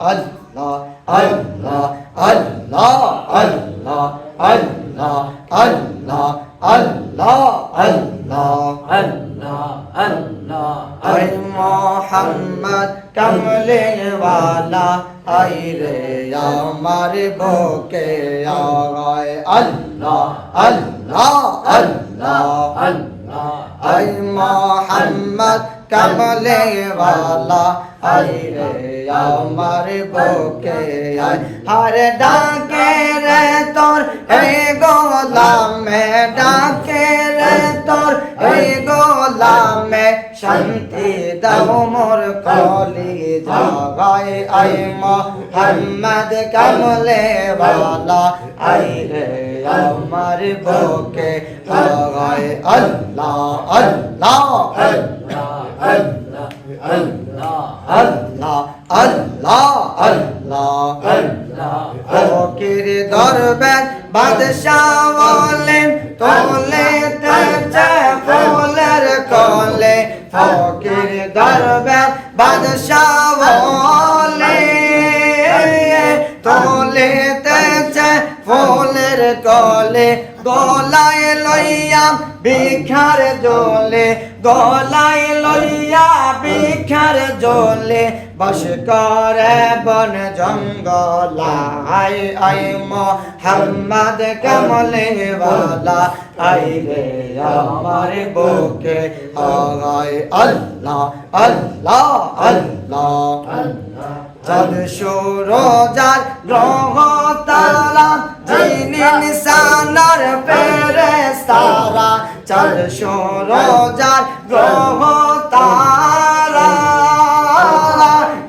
আল্লাহ আল্লাহ আল্লাহ আল্লাহ আল্লাহ আল্লাহ আল্লাহ আল্লাহ আল্লাহ আল্লাহ I Mohammad কমলে ওয়ালা I রে আমার বুকে আয় আল্লাহ আল্লাহ আল্লাহ আল্লাহ আই মোহাম্মদ কমলে ওয়ালা আই রে আমার বুকে আয় হর ডাকে রে তোর এই গোলামে ডাকে রে তোর এই গোলামে শান্তি দাও মোর কলি জাগায় আই মোহাম্মদ কমলে ওয়ালা আই রে আমার বুকে আয় আল্লাহ আল্লাহ আল্লাহ আল্লাহ আল্লাহ আল্লাহ আল্লাহ আল্লাহ আল্লাহ ফকির দরবার বাদশাহ বলেন তোলে তেজে ফুলের কোলে ফকির দরবার বাদশাহ বলে তোলে তেজে ফুলের কোলে গলায় লইয়া ভিখার জলে গলায় লইয়া ভিখার জলে বস করে বন জঙ্গলাই আই মোহাম্মদ কমলে ওয়ালা আই রে আমার বুকে আয় আল্লাহ আল্লাহ আল্লাহ আল্লাহ চাঁদ সূরজার গ্রহ তারা জিন ইনসানের ফেরেশতারা চাঁদ সূরজার গ্রহ তারা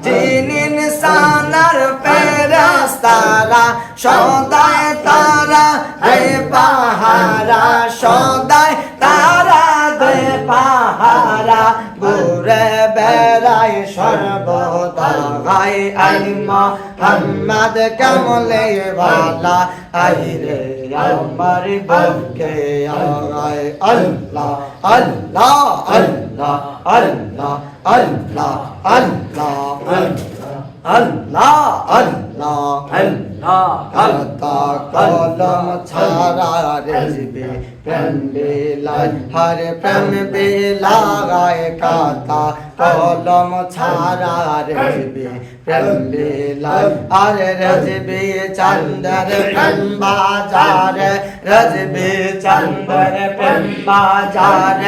জিন ইনসানের ফেরেশতারা সদায় তারা দে পাহারা সদায় তারা দে পাহারা ঘুরে বেড়ায় সর্বদা গায় আই মোহাম্মদ কমলে ওয়ালা আই রে আমার বুকে আয় আল্লাহ আল্লাহ আল্লাহ আল্লাহ আল্লাহ আল্লাহ আল্লাহ আল্লাহ আল্লাহ খাতা কলম ছাড়া রেজবে প্রেম বেলায় হর প্রেম বেলায় খাতা কলম ছাড়া রেজবে প্রেম বেলায় আর রেজবে চন্দর প্রেম বাজার রেজবে চন্দর প্রেম বাজার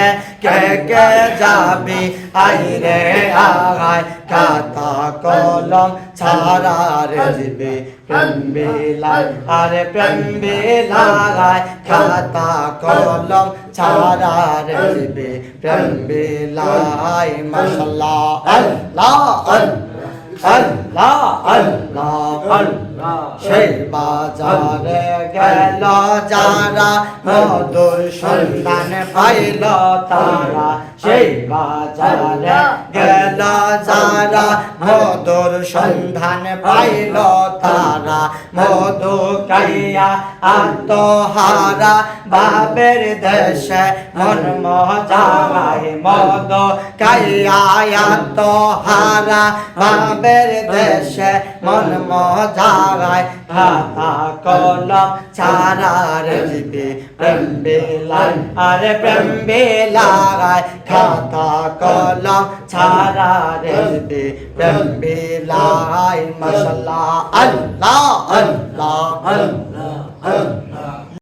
কে কে যাবে আই রে আগায় খাতা কলম ছাড়া রেজবে প্রেম বেলায় আর প্রেম বেলায় খাতা কলম ছাড়া রেজবে প্রেম বেলায় মাশাআল্লাহ আল্লাহ আল্লাহ আল্লাহ আল্লাহ সেই বাজারে গেল যারা মধুর সন্ধান পাইল তারা সেই বাজারে গেল যারা মধুর সন্ধান পাইল তারা মধু কাইয়া আত্মহারা বাবের দেশে মন মজায় মধু কাইয়া আত্মহারা বাবের দেশে মন মজায় খাতা কলম ছাড়া রেজবে প্রেম বেলায় আরে প্রেম বেলায় খাতা কলম ছাড়া রেজবে প্রেম বেলায় মাশাআল্লাহ আল্লাহ আল্লাহ আল্লাহ